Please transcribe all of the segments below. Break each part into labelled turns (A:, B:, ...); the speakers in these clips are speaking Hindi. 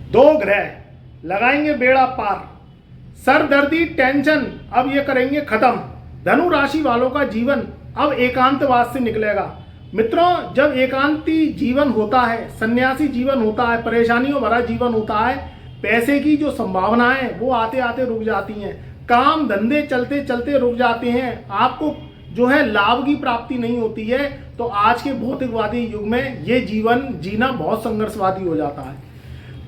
A: दो ग्रह लगाएंगे बेड़ा पार, सर दर्दी टेंशन अब ये करेंगे खत्म। धनु राशि वालों का जीवन अब एकांतवास से निकलेगा। मित्रों, जब एकांती जीवन होता है, सन्यासी जीवन होता है, परेशानियों भरा जीवन होता है, पैसे की जो संभावनाएं वो आते आते रुक जाती हैं, काम धंधे चलते चलते रुक जाते हैं, आपको जो है लाभ की प्राप्ति नहीं होती है, तो आज के भौतिकवादी युग में ये जीवन जीना बहुत संघर्षवादी हो जाता है।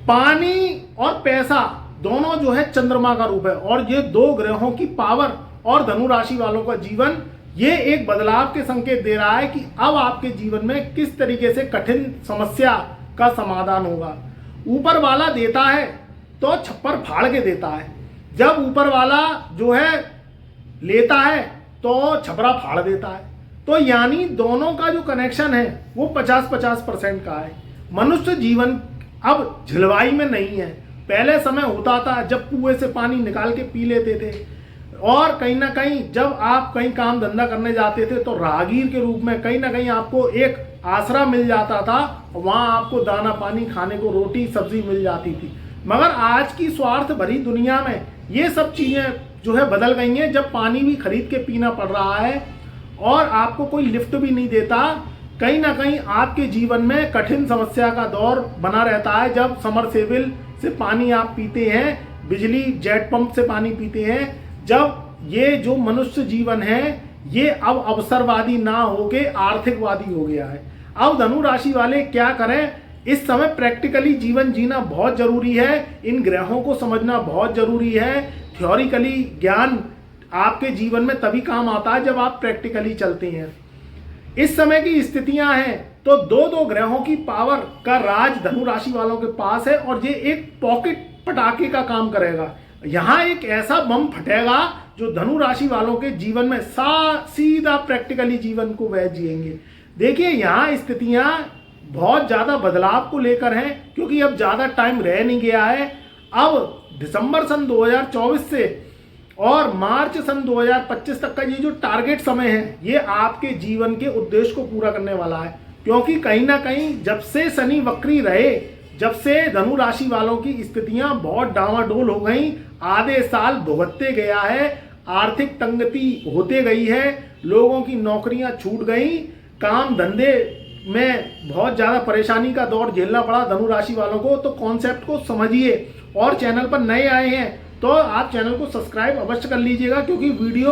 A: पानी और पैसा दोनों जो है चंद्रमा का रूप है, और ये दो ग्रहों की पावर और धनु राशि वालों का जीवन ये एक बदलाव के संकेत दे रहा है कि अब आपके जीवन में किस तरीके से कठिन समस्या का समाधान होगा। ऊपर वाला देता है तो छप्पर फाड़ के देता है, जब ऊपर वाला जो है लेता है तो छपरा फाड़ देता है। तो यानी दोनों का जो कनेक्शन है वो 50-50% का है। मनुष्य जीवन अब झिलवाई में नहीं है। पहले समय होता था जब कुएं से पानी निकाल के पी लेते थे, और कहीं ना कहीं जब आप कहीं काम धंधा करने जाते थे तो राहगीर के रूप में कहीं ना कहीं आपको एक आसरा मिल जाता था, वहाँ आपको दाना पानी खाने को, रोटी सब्जी मिल जाती थी। मगर आज की स्वार्थ भरी दुनिया में ये सब चीज़ें जो है बदल गई हैं, जब पानी भी खरीद के पीना पड़ रहा है और आपको कोई लिफ्ट भी नहीं देता। कहीं ना कहीं आपके जीवन में कठिन समस्या का दौर बना रहता है। जब समरसेबिल से पानी आप पीते हैं, बिजली जेट पंप से पानी पीते हैं, जब ये जो मनुष्य जीवन है ये अब अवसरवादी ना होके आर्थिकवादी हो गया है। अब धनु राशि वाले क्या करें? इस समय प्रैक्टिकली जीवन जीना बहुत जरूरी है, इन ग्रहों को समझना बहुत जरूरी है। थ्योरिकली ज्ञान आपके जीवन में तभी काम आता है जब आप प्रैक्टिकली चलते हैं। इस समय की स्थितियां हैं तो दो दो ग्रहों की पावर का राज धनु राशि वालों के पास है, और ये एक पॉकेट पटाखे का काम करेगा। यहाँ एक ऐसा बम फटेगा जो धनु राशि वालों के जीवन में सीधा प्रैक्टिकली जीवन को वह जिएंगे। देखिए, यहाँ स्थितियां बहुत ज़्यादा बदलाव को लेकर हैं, क्योंकि अब ज़्यादा टाइम रह नहीं गया है। अब दिसंबर सन 2024 से और मार्च सन 2025 तक का ये जो टारगेट समय है, ये आपके जीवन के उद्देश्य को पूरा करने वाला है। क्योंकि कहीं ना कहीं जब से शनि वक्री रहे, जब से धनु राशि वालों की स्थितियां बहुत डावाडोल हो गई, आधे साल भुगतते गया है, आर्थिक तंगति होते गई है, लोगों की नौकरियां छूट गई, काम धंधे में बहुत ज़्यादा परेशानी का दौर झेलना पड़ा धनु राशि वालों को। तो कॉन्सेप्ट को समझिए, और चैनल पर नए आए हैं तो आप चैनल को सब्सक्राइब अवश्य कर लीजिएगा, क्योंकि वीडियो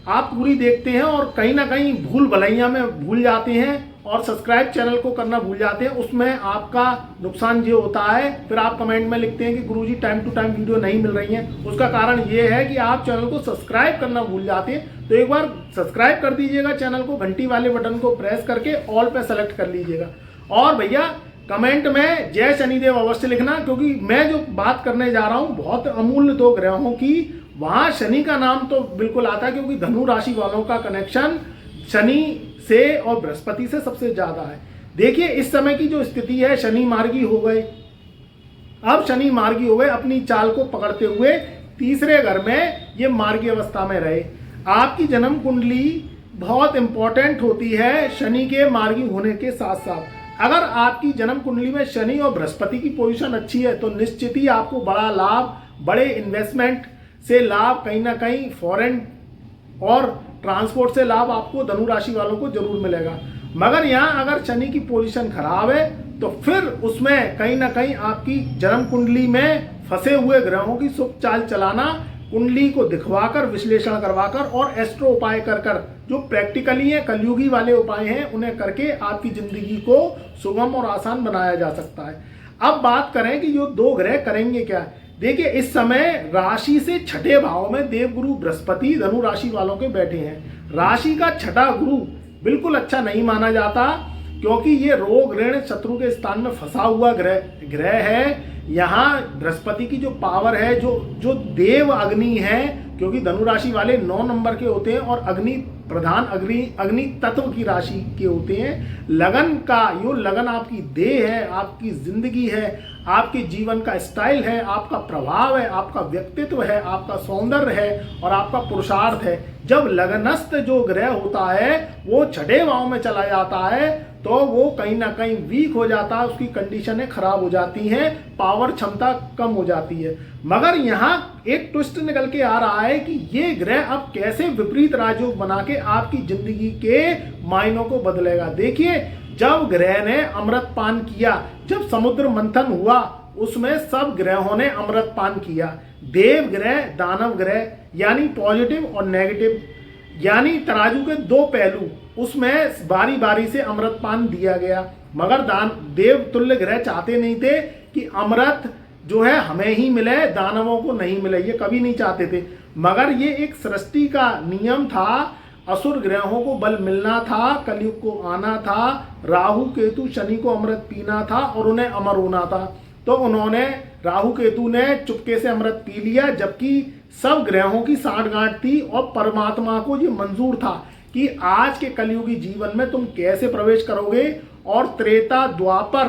A: आप पूरी देखते हैं और कहीं ना कहीं भूल भलैया में भूल जाते हैं और सब्सक्राइब चैनल को करना भूल जाते हैं। उसमें आपका नुकसान ये होता है, फिर आप कमेंट में लिखते हैं कि गुरुजी टाइम टू टाइम वीडियो नहीं मिल रही हैं। उसका कारण ये है कि आप चैनल को सब्सक्राइब करना भूल जाते हैं। तो एक बार सब्सक्राइब कर दीजिएगा चैनल को, घंटी वाले बटन को प्रेस करके ऑल पे सेलेक्ट कर लीजिएगा। और भैया कमेंट में जय शनिदेव अवश्य लिखना, क्योंकि मैं जो बात करने जा रहा हूँ बहुत अमूल्य दो ग्रहों की, वहाँ शनि का नाम तो बिल्कुल आता है, क्योंकि धनु राशि वालों का कनेक्शन शनि से और बृहस्पति से सबसे ज्यादा है। देखिए, इस समय की जो स्थिति है, शनि मार्गी हो गए। अब शनि मार्गी हो गए, अपनी चाल को पकड़ते हुए तीसरे घर में ये मार्गी अवस्था में रहे। आपकी जन्म कुंडली बहुत इंपॉर्टेंट होती है शनि के मार्गी होने के साथ साथ। अगर आपकी जन्म कुंडली में शनि और बृहस्पति की पोजीशन अच्छी है तो निश्चित ही आपको बड़ा लाभ, बड़े इन्वेस्टमेंट से लाभ, कहीं ना कहीं फॉरेन और ट्रांसपोर्ट से लाभ आपको धनु राशि वालों को जरूर मिलेगा। मगर यहाँ अगर शनि की पोजीशन खराब है तो फिर उसमें कहीं ना कहीं आपकी जन्म कुंडली में फंसे हुए ग्रहों की शुभ चाल चलाना, कुंडली को दिखवाकर, विश्लेषण करवाकर और एस्ट्रो उपाय कर कर, जो प्रैक्टिकली है, कलयुगी वाले उपाय हैं, उन्हें करके आपकी जिंदगी को सुगम और आसान बनाया जा सकता है। अब बात करें कि जो दो ग्रह करेंगे क्या। देखिए, इस समय राशि से छठे भाव में देवगुरु बृहस्पति धनु राशि वालों के बैठे हैं। राशि का छठा गुरु बिल्कुल अच्छा नहीं माना जाता, क्योंकि ये रोग ऋण शत्रु के स्थान में फंसा हुआ ग्रह है। यहाँ बृहस्पति की जो पावर है, जो देव अग्नि है, क्योंकि धनु राशि वाले 9 नंबर के होते हैं और अग्नि प्रधान, अग्नि तत्व की राशि के होते हैं। लगन का यो लगन आपकी देह है, आपकी जिंदगी है, आपके जीवन का स्टाइल है, आपका प्रभाव है, आपका व्यक्तित्व है, आपका सौंदर्य है और आपका पुरुषार्थ है। जब लगनस्थ जो ग्रह होता है वो छठे भाव में चला जाता है तो वो कहीं ना कहीं वीक हो जाता है, उसकी कंडीशनें खराब हो जाती हैं, पावर क्षमता कम हो जाती है। मगर यहाँ एक ट्विस्ट निकल के आ रहा है कि ये ग्रह अब कैसे विपरीत राजयोग बना के आपकी जिंदगी के मायनों को बदलेगा। देखिए, जब ग्रह ने अमृत पान किया, जब समुद्र मंथन हुआ, उसमें सब ग्रहों ने अमृत पान किया। देव ग्रह, दानव ग्रह, यानी पॉजिटिव और नेगेटिव, यानी तराजू के दो पहलू, उसमें बारी बारी से अमृत पान दिया गया। मगर देव तुल्य ग्रह चाहते नहीं थे कि अमृत जो है हमें ही मिले, दानवों को नहीं मिले, ये कभी नहीं चाहते थे। मगर ये एक सृष्टि का नियम था, असुर ग्रहों को बल मिलना था, कलयुग को आना था, राहु केतु शनि को अमृत पीना था और उन्हें अमर होना था। तो उन्होंने, राहु केतु ने चुपके से अमृत पी लिया, जबकि सब ग्रहों की सांठगांठ थी और परमात्मा को ये मंजूर था कि आज के कलयुगी जीवन में तुम कैसे प्रवेश करोगे और त्रेता द्वापर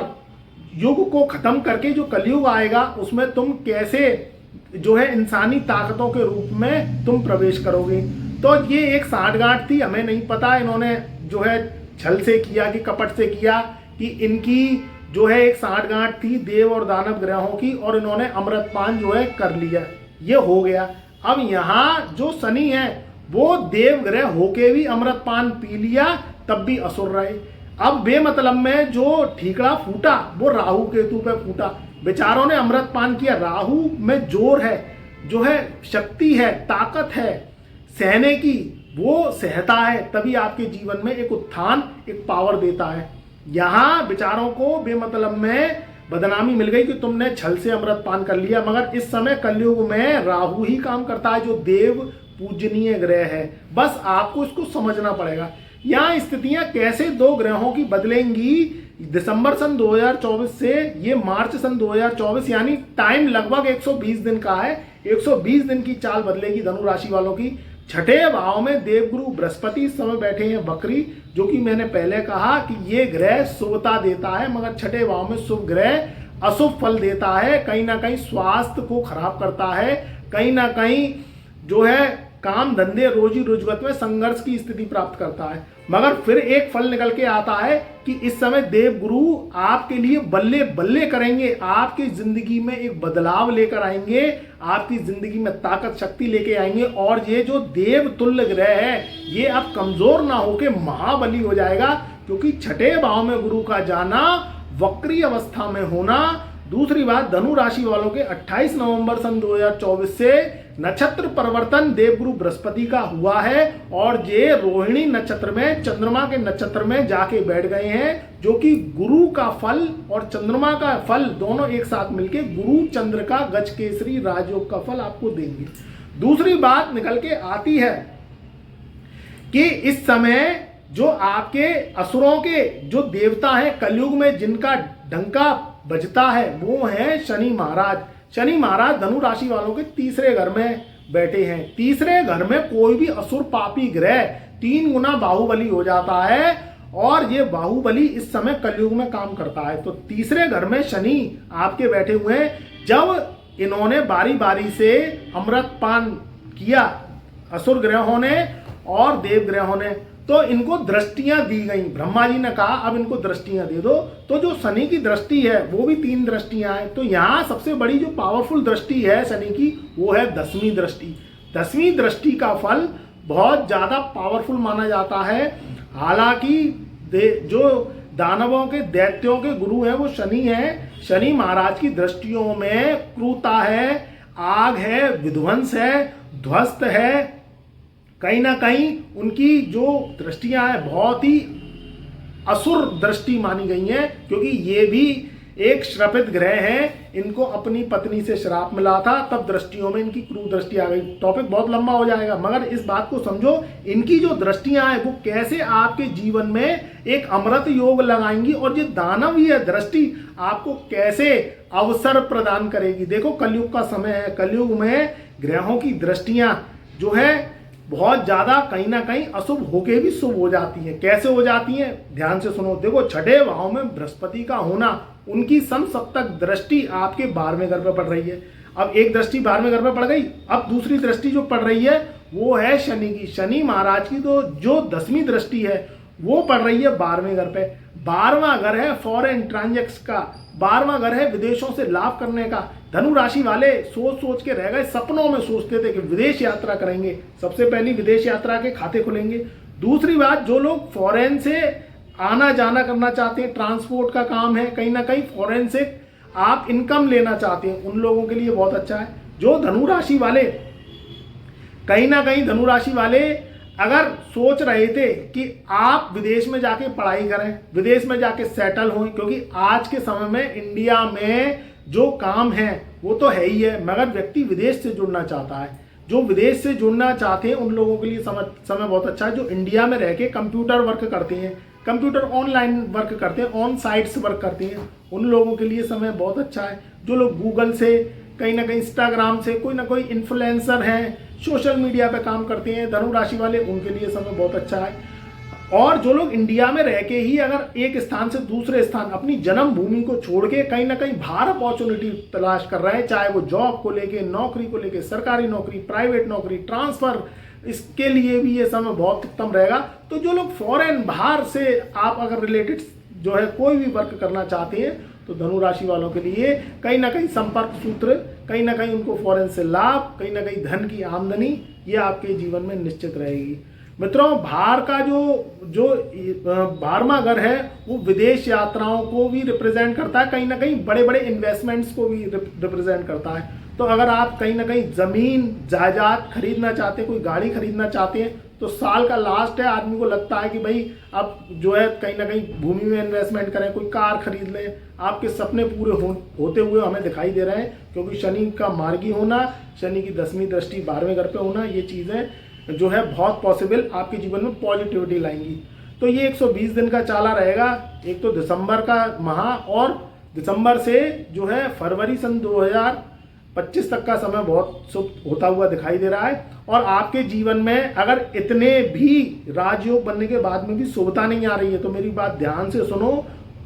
A: युग को खत्म करके जो कलयुग आएगा उसमें तुम कैसे जो है इंसानी ताकतों के रूप में तुम प्रवेश करोगे। तो ये एक सांठगांठ थी, हमें नहीं पता इन्होंने जो है छल से किया कि कपट से किया, कि इनकी जो है एक सांठगांठ थी देव और दानव ग्रहों की, और इन्होंने अमृतपान जो है कर लिया, ये हो गया। अब यहाँ जो शनि है वो देव ग्रह होके भी अमृतपान पी लिया, तब भी असुर रहे। अब बेमतलब में जो ठीकरा फूटा वो राहु केतु पे फूटा, बेचारों ने अमृतपान किया। राहु में जोर है, जो है शक्ति है, ताकत है सहने की, वो सहता है, तभी आपके जीवन में एक उत्थान, एक पावर देता है। यहाँ बेचारों को बेमतलब में बदनामी मिल गई कि तुमने छल से अमृत पान कर लिया। मगर इस समय कलयुग में राहु ही काम करता है, जो देव पूजनीय ग्रह है। बस आपको इसको समझना पड़ेगा। यहाँ स्थितियां कैसे दो ग्रहों की बदलेंगी दिसंबर सन 2024 से ये मार्च सन 2024, यानी टाइम लगभग 120 दिन का है। 120 दिन की चाल बदलेगी धनु राशि वालों की। छठे भाव में देवगुरु बृहस्पति इस समय बैठे हैं बकरी, जो कि मैंने पहले कहा कि ये ग्रह शुभता देता है, मगर छठे भाव में शुभ ग्रह अशुभ फल देता है। कहीं ना कहीं स्वास्थ्य को खराब करता है, कहीं ना कहीं जो है काम धंधे रोजी रोजगार में संघर्ष की स्थिति प्राप्त करता है। मगर फिर एक फल निकल के आता है कि इस समय देव गुरु आपके लिए बल्ले बल्ले करेंगे, आपकी जिंदगी में एक बदलाव लेकर आएंगे, आपकी जिंदगी में ताकत शक्ति लेके आएंगे। और ये जो देव तुल्य ग्रह है ये अब कमजोर ना होके महाबली हो जाएगा, क्योंकि छठे भाव में गुरु का जाना, वक्री अवस्था में होना। दूसरी बात, धनु राशि वालों के 28 नवंबर सन 2024 से नक्षत्र परिवर्तन देवगुरु बृहस्पति का हुआ है और ये रोहिणी नक्षत्र में, चंद्रमा के नक्षत्र में जाके बैठ गए हैं, जो कि गुरु का फल और चंद्रमा का फल दोनों एक साथ मिलके गुरु चंद्र का गज केसरी राजयोग का फल आपको देंगे। दूसरी बात निकल के आती है कि इस समय जो आपके असुरों के जो देवता हैं कलयुग में, जिनका डंका बजता है, वो है शनि महाराज। शनि महाराज धनु राशि वालों के तीसरे घर में बैठे हैं। तीसरे घर में कोई भी असुर पापी ग्रह 3 गुना बाहुबली हो जाता है, और ये बाहुबली इस समय कलयुग में काम करता है। तो तीसरे घर में शनि आपके बैठे हुए हैं। जब इन्होंने बारी बारी से अमृत पान किया असुर ग्रहों ने और देव ग्रहों ने, तो इनको दृष्टियां दी गई। ब्रह्मा जी ने कहा अब इनको दृष्टियां दे दो। तो जो शनि की दृष्टि है वो भी 3 दृष्टियां हैं। तो यहाँ सबसे बड़ी जो पावरफुल दृष्टि है शनि की, वो है 10वीं दृष्टि। 10वीं दृष्टि का फल बहुत ज्यादा पावरफुल माना जाता है। हालांकि जो दानवों के, दैत्यों के गुरु हैं वो शनि है। शनि महाराज की दृष्टियों में क्रूरता है, आग है, विध्वंस है, ध्वस्त है। कहीं ना कहीं उनकी जो दृष्टियां हैं बहुत ही असुर दृष्टि मानी गई हैं, क्योंकि ये भी एक श्रापित ग्रह हैं। इनको अपनी पत्नी से श्राप मिला था, तब दृष्टियों में इनकी क्रूर दृष्टि आ गई। टॉपिक बहुत लंबा हो जाएगा, मगर इस बात को समझो, इनकी जो दृष्टियां हैं वो कैसे आपके जीवन में एक अमृत योग लगाएंगी, और ये दानवीय दृष्टि आपको कैसे अवसर प्रदान करेगी। देखो, कलयुग का समय है, कलयुग में ग्रहों की दृष्टियां जो है बहुत ज्यादा कहीं ना कहीं अशुभ होके भी शुभ हो जाती है। कैसे हो जाती है, ध्यान से सुनो। देखो, छठे भाव में बृहस्पति का होना, उनकी समसप्तक दृष्टि आपके 12वें घर पर पड़ रही है। अब एक दृष्टि 12वें घर पर पड़ गई, अब दूसरी दृष्टि जो पड़ रही है वो है शनि की। शनि महाराज की तो जो 10वीं दृष्टि है वो पड़ रही है 12वें घर पे। 12वां घर है फॉरेन ट्रांजैक्शन का, 12वां घर है विदेशों से लाभ करने का। धनु राशि वाले सोच सोच के रह गए, सपनों में सोचते थे कि विदेश यात्रा करेंगे, सबसे पहली विदेश यात्रा के खाते खुलेंगे। दूसरी बात, जो लोग फॉरेन से आना जाना करना चाहते हैं, ट्रांसपोर्ट का काम है, कहीं ना कहीं फॉरेन से आप इनकम लेना चाहते हैं, उन लोगों के लिए बहुत अच्छा है। जो धनु राशि वाले कहीं ना कहीं धनु राशि वाले अगर सोच रहे थे कि आप विदेश में जाके पढ़ाई करें, विदेश में जाके सेटल हों, क्योंकि आज के समय में इंडिया में जो काम है वो तो है ही है, मगर व्यक्ति विदेश से जुड़ना चाहता है। जो विदेश से जुड़ना चाहते हैं उन लोगों के लिए समय बहुत अच्छा है। जो इंडिया में रह के कंप्यूटर वर्क करते हैं, कंप्यूटर ऑनलाइन वर्क करते हैं, ऑन साइट्स वर्क करते हैं, उन लोगों के लिए समय बहुत अच्छा है। जो लोग गूगल से, कहीं ना कहीं इंस्टाग्राम से, कोई ना कोई इन्फ्लुएंसर हैं, सोशल मीडिया पे काम करते हैं, धनु राशि वाले, उनके लिए समय बहुत अच्छा है। और जो लोग इंडिया में रह के ही अगर एक स्थान से दूसरे स्थान अपनी जन्मभूमि को छोड़ के कहीं ना कहीं बाहर अपॉर्चुनिटी तलाश कर रहे हैं, चाहे वो जॉब को लेके, नौकरी को लेके, सरकारी नौकरी, प्राइवेट नौकरी, ट्रांसफर, इसके लिए भी ये समय बहुत उत्तम रहेगा। तो जो लोग फॉरेन बाहर से आप अगर रिलेटेड जो है कोई भी वर्क करना चाहते हैं तो धनु राशि वालों के लिए कहीं ना कहीं संपर्क सूत्र, कहीं ना कहीं उनको फॉरेन से लाभ, कहीं ना कहीं धन की आमदनी, ये आपके जीवन में निश्चित रहेगी। मित्रों, बाहर का जो 12वां घर है वो विदेश यात्राओं को भी रिप्रेजेंट करता है, कहीं ना कहीं बड़े बड़े इन्वेस्टमेंट्स को भी रिप्रेजेंट करता है। तो अगर आप कहीं ना कहीं ज़मीन जायदाद खरीदना चाहते हैं, कोई गाड़ी खरीदना चाहते हैं, तो साल का लास्ट है, आदमी को लगता है कि भाई अब जो है कहीं ना कहीं भूमि में इन्वेस्टमेंट करें, कोई कार खरीद लें। आपके सपने पूरे होते हुए हमें दिखाई दे रहे हैं, क्योंकि शनि का मार्गी होना, शनि की 10वीं दृष्टि 12वें घर पे होना, ये चीज़ें जो है बहुत पॉसिबल आपके जीवन में पॉजिटिविटी लाएंगी। तो ये 120 दिन का चाला रहेगा। एक तो दिसंबर का माह और दिसंबर से जो है फरवरी सन 2025 तक का समय बहुत शुभ होता हुआ दिखाई दे रहा है। और आपके जीवन में अगर इतने भी राजयोग बनने के बाद में भी शुभता नहीं आ रही है तो मेरी बात ध्यान से सुनो।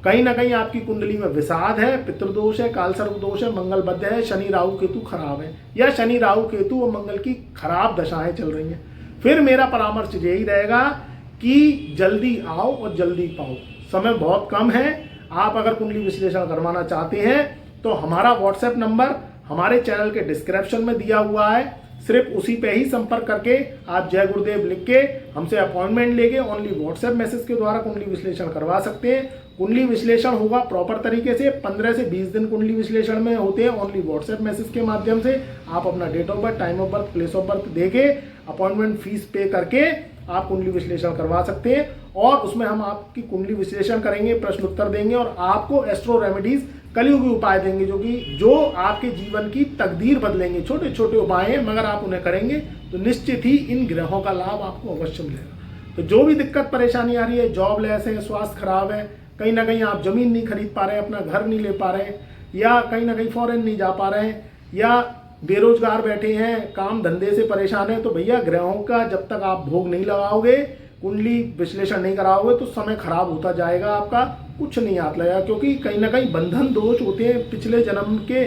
A: कहीं ना कहीं आपकी कुंडली में विषाद है, पितृदोष है, कालसर्प दोष है, मंगल बद्ध है, शनि राहु केतु खराब है, या शनि राहु केतु और मंगल की खराब दशाएं चल रही हैं। फिर मेरा परामर्श यही रहेगा कि जल्दी आओ और जल्दी पाओ, समय बहुत कम है। आप अगर कुंडली विश्लेषण करवाना चाहते हैं तो हमारा व्हाट्सएप नंबर हमारे चैनल के डिस्क्रिप्शन में दिया हुआ है, सिर्फ उसी पे ही संपर्क करके आप जय गुरुदेव लिख के हमसे अपॉइंटमेंट लेके ओनली व्हाट्सएप मैसेज के द्वारा कुंडली विश्लेषण करवा सकते हैं। कुंडली विश्लेषण होगा प्रॉपर तरीके से, 15 से 20 दिन कुंडली विश्लेषण में होते हैं ओनली व्हाट्सएप मैसेज के माध्यम से। आप अपना date of birth, time of birth, place of birth दे के अपॉइंटमेंट फीस पे करके आप कुंडली विश्लेषण करवा सकते हैं। और उसमें हम आपकी कुंडली विश्लेषण करेंगे, प्रश्न उत्तर देंगे और आपको एस्ट्रो रेमेडीज, कलयुगी उपाय देंगे जो आपके जीवन की तकदीर बदलेंगे। छोटे छोटे उपाय हैं, मगर आप उन्हें करेंगे तो निश्चित ही इन ग्रहों का लाभ आपको अवश्य मिलेगा। तो जो भी दिक्कत परेशानी आ रही है, जॉब लेस है, स्वास्थ्य खराब है, कहीं ना कहीं आप जमीन नहीं खरीद पा रहे हैं, अपना घर नहीं ले पा रहे हैं, या कहीं ना कहीं फॉरेन नहीं जा पा रहे हैं, या बेरोजगार बैठे हैं, काम धंधे से परेशान है, तो भैया ग्रहों का जब तक आप भोग नहीं लगाओगे, कुंडली विश्लेषण नहीं कराओगे तो समय खराब होता जाएगा, आपका कुछ नहीं हाथ लगेगा। क्योंकि कहीं ना कहीं बंधन दोष होते हैं, पिछले जन्म के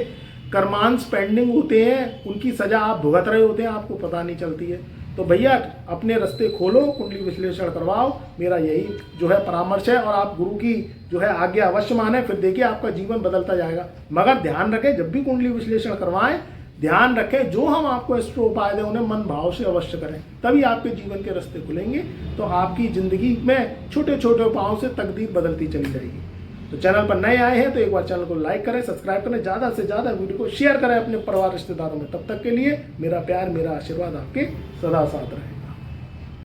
A: कर्मांश पेंडिंग होते हैं, उनकी सजा आप भुगत रहे होते हैं, आपको पता नहीं चलती है। तो भैया अपने रास्ते खोलो, कुंडली विश्लेषण करवाओ, मेरा यही जो है परामर्श है। और आप गुरु की जो है आज्ञा अवश्य माने, फिर देखिए आपका जीवन बदलता जाएगा। मगर ध्यान रखें, जब भी कुंडली विश्लेषण करवाएं, ध्यान रखें जो हम आपको एस्ट्रो उपाय दें उन्हें मन भाव से अवश्य करें, तभी आपके जीवन के रास्ते खुलेंगे। तो आपकी जिंदगी में छोटे छोटे उपायों से तकदीर बदलती चली जाएगी। तो चैनल पर नए आए हैं तो एक बार चैनल को लाइक करें, सब्सक्राइब करें, ज़्यादा से ज़्यादा वीडियो को शेयर करें अपने परिवार रिश्तेदारों में। तब तक के लिए मेरा प्यार, मेरा आशीर्वाद आपके सदा साथ रहे।